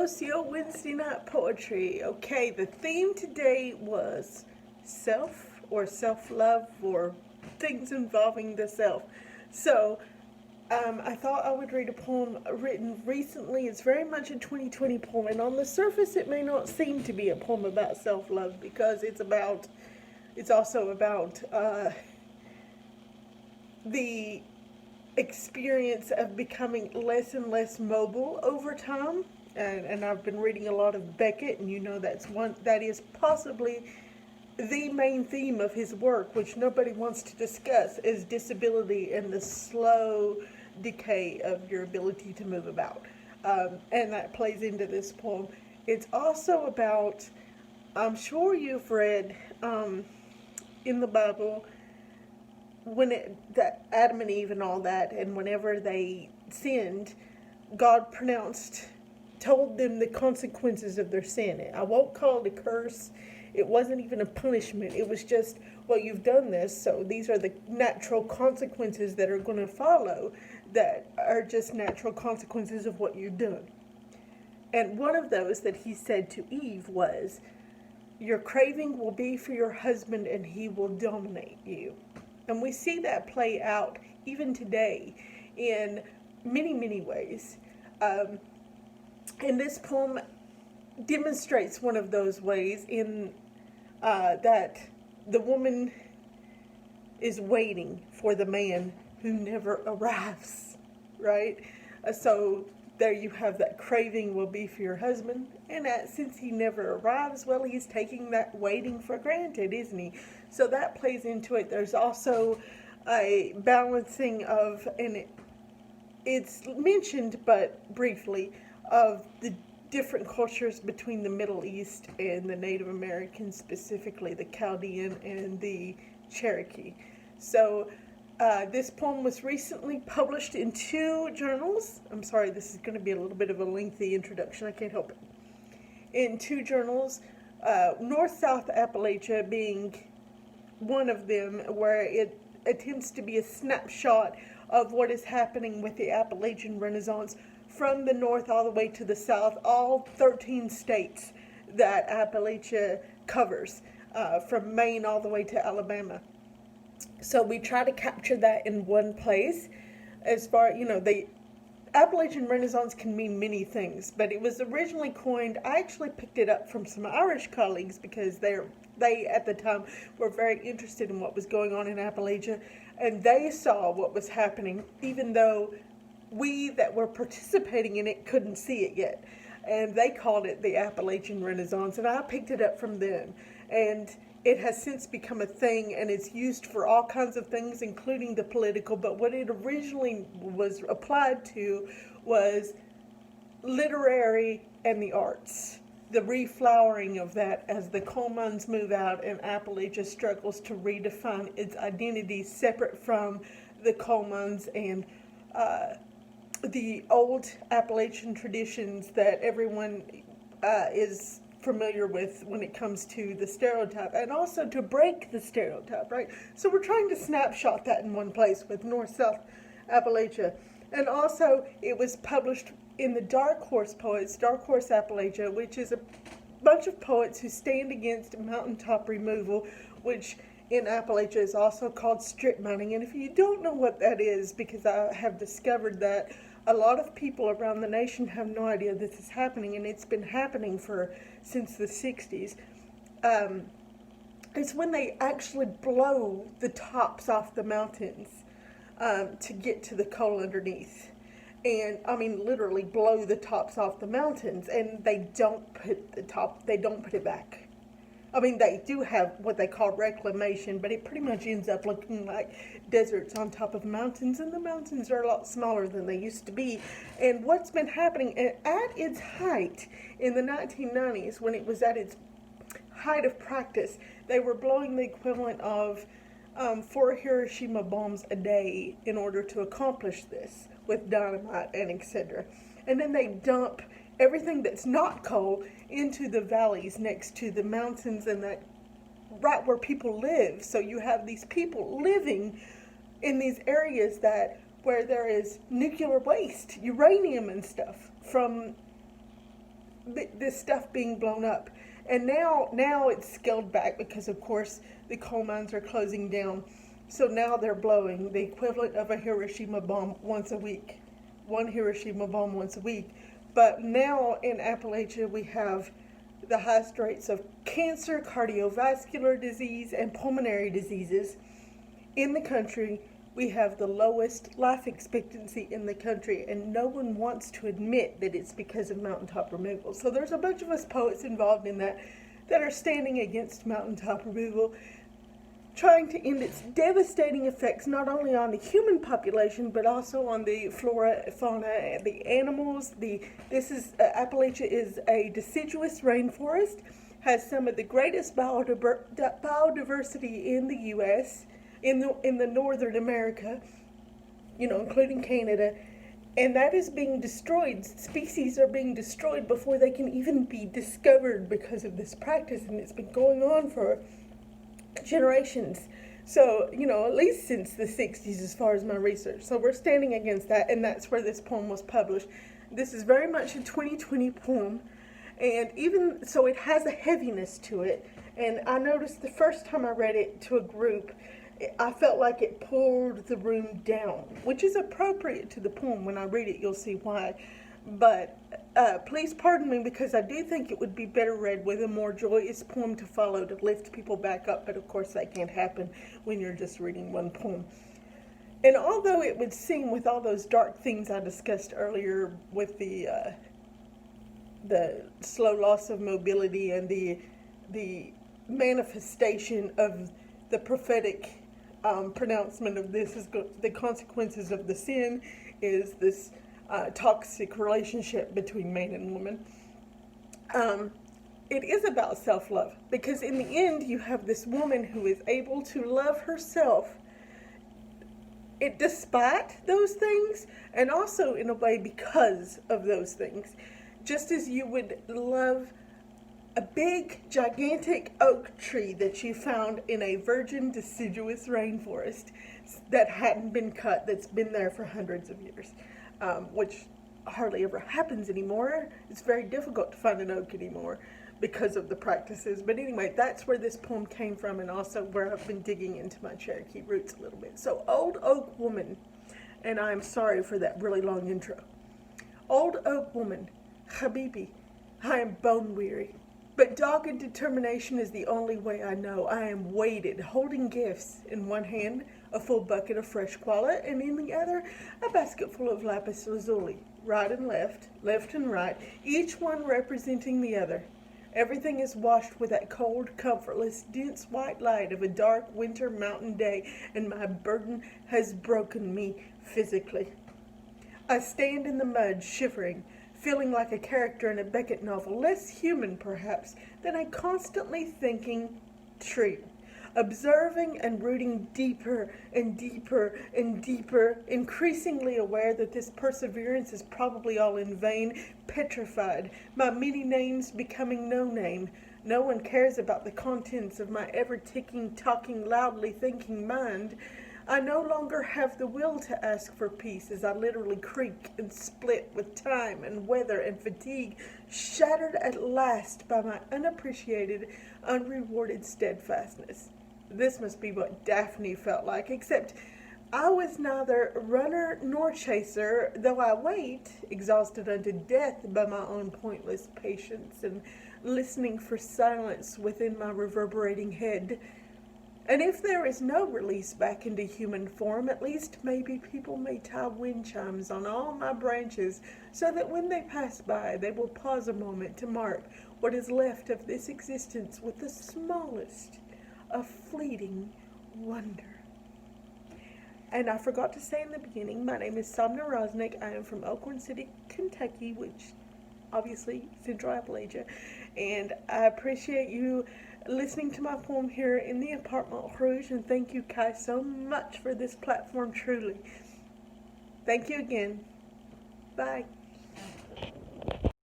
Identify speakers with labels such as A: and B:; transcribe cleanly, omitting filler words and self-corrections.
A: Your Wednesday night poetry. Okay, the theme today was self or self-love or things involving the self. So, I thought I would read a poem written recently. It's very much a 2020 poem, and on the surface, it may not seem to be a poem about self-love because it's also about the experience of becoming less and less mobile over time. And I've been reading a lot of Beckett, and that is possibly the main theme of his work, which nobody wants to discuss, is disability and the slow decay of your ability to move about. And that plays into this poem. It's also about, I'm sure you've read in the Bible, that Adam and Eve and all that, and whenever they sinned, God told them the consequences of their sin. I won't call it a curse. It wasn't even a punishment. It was just, well, you've done this, so these are the natural consequences that are going to follow, that are just natural consequences of what you've done. And one of those that he said to Eve was, your craving will be for your husband and he will dominate you. And we see that play out even today in many, many ways. And this poem demonstrates one of those ways in that the woman is waiting for the man who never arrives, right? So there you have that craving will be for your husband. And since he never arrives, well, he's taking that waiting for granted, isn't he? So that plays into it. There's also a balancing of, and it's mentioned but briefly, of the different cultures between the Middle East and the Native Americans, specifically the Chaldean and the Cherokee. So this poem was recently published in 2 journals. I'm sorry, this is going to be a little bit of a lengthy introduction. I can't help it. In 2 journals, North-South Appalachia being one of them, where it attempts to be a snapshot of what is happening with the Appalachian Renaissance from the north all the way to the south, all 13 states that Appalachia covers, from Maine all the way to Alabama. So we try to capture that in one place. As far, the Appalachian Renaissance can mean many things, but it was originally coined, I actually picked it up from some Irish colleagues because they at the time were very interested in what was going on in Appalachia, and they saw what was happening, even though we that were participating in it couldn't see it yet. And they called it the Appalachian Renaissance, and I picked it up from them. And it has since become a thing, and it's used for all kinds of things, including the political, but what it originally was applied to was literary and the arts. The reflowering of that as the coal mines move out and Appalachia struggles to redefine its identity separate from the coal mines and the old Appalachian traditions that everyone is familiar with when it comes to the stereotype, and also to break the stereotype, right? So we're trying to snapshot that in one place with North-South Appalachia. And also it was published in the Dark Horse Poets, Dark Horse Appalachia, which is a bunch of poets who stand against mountaintop removal, which in Appalachia is also called strip mining. And if you don't know what that is, because I have discovered that a lot of people around the nation have no idea this is happening, and it's been happening since the 60s. It's when they actually blow the tops off the mountains to get to the coal underneath. And I mean, literally blow the tops off the mountains, and they don't put it back. I mean, they do have what they call reclamation, but it pretty much ends up looking like deserts on top of mountains, and the mountains are a lot smaller than they used to be. And what's been happening at its height in the 1990s, when it was at its height of practice, they were blowing the equivalent of 4 Hiroshima bombs a day in order to accomplish this with dynamite and etc. And then they dump everything that's not coal into the valleys next to the mountains, and that right where people live. So you have these people living in these areas where there is nuclear waste, uranium and stuff from this stuff being blown up. And now it's scaled back because, of course, the coal mines are closing down. So now they're blowing the equivalent of a Hiroshima bomb once a week. One Hiroshima bomb once a week. But now in Appalachia, we have the highest rates of cancer, cardiovascular disease, and pulmonary diseases in the country. We have the lowest life expectancy in the country, and no one wants to admit that it's because of mountaintop removal. So there's a bunch of us poets involved in that are standing against mountaintop removal, trying to end its devastating effects not only on the human population but also on the flora, fauna, the animals. Appalachia is a deciduous rainforest, has some of the greatest biodiversity in the U.S., in the northern America, including Canada, and that is being destroyed. Species are being destroyed before they can even be discovered because of this practice, and it's been going on for generations. So, at least since the 60s as far as my research. So we're standing against that, and that's where this poem was published. This is very much a 2020 poem, and even so it has a heaviness to it. And I noticed the first time I read it to a group, I felt like it pulled the room down, which is appropriate to the poem. When I read it, you'll see why. But please pardon me, because I do think it would be better read with a more joyous poem to follow to lift people back up. But of course, that can't happen when you're just reading one poem. And although it would seem, with all those dark things I discussed earlier, with the slow loss of mobility and the manifestation of the prophetic pronouncement of this is the consequences of the sin is this toxic relationship between man and woman. It is about self-love, because in the end you have this woman who is able to love herself despite those things, and also in a way because of those things. Just as you would love a big, gigantic oak tree that you found in a virgin deciduous rainforest that hadn't been cut, that's been there for hundreds of years, which hardly ever happens anymore. It's very difficult to find an oak anymore because of the practices. But anyway, that's where this poem came from, and also where I've been digging into my Cherokee roots a little bit. So, Old Oak Woman, and I'm sorry for that really long intro. Old Oak Woman, Habibi, I am bone weary. But dogged determination is the only way I know. I am weighted, holding gifts. In one hand, a full bucket of fresh koala, and in the other, a basket full of lapis lazuli. Right and left and right, each one representing the other. Everything is washed with that cold, comfortless, dense white light of a dark winter mountain day, and my burden has broken me physically. I stand in the mud, shivering, feeling like a character in a Beckett novel, less human perhaps than a constantly thinking tree, observing and rooting deeper and deeper and deeper, increasingly aware that this perseverance is probably all in vain, petrified, my many names becoming no name. No one cares about the contents of my ever-ticking, talking, loudly thinking mind. I no longer have the will to ask for peace as I literally creak and split with time and weather and fatigue, shattered at last by my unappreciated, unrewarded steadfastness. This must be what Daphne felt like, except I was neither runner nor chaser, though I wait, exhausted unto death by my own pointless patience and listening for silence within my reverberating head. And if there is no release back into human form, at least maybe people may tie wind chimes on all my branches so that when they pass by, they will pause a moment to mark what is left of this existence with the smallest of fleeting wonder. And I forgot to say in the beginning, my name is Sabne Raznik. I am from Elkhorn City, Kentucky, which obviously Central Appalachia. And I appreciate you listening to my poem here in the Apartment Rouge, and thank you, Kai, so much for this platform, truly. Thank you again. Bye.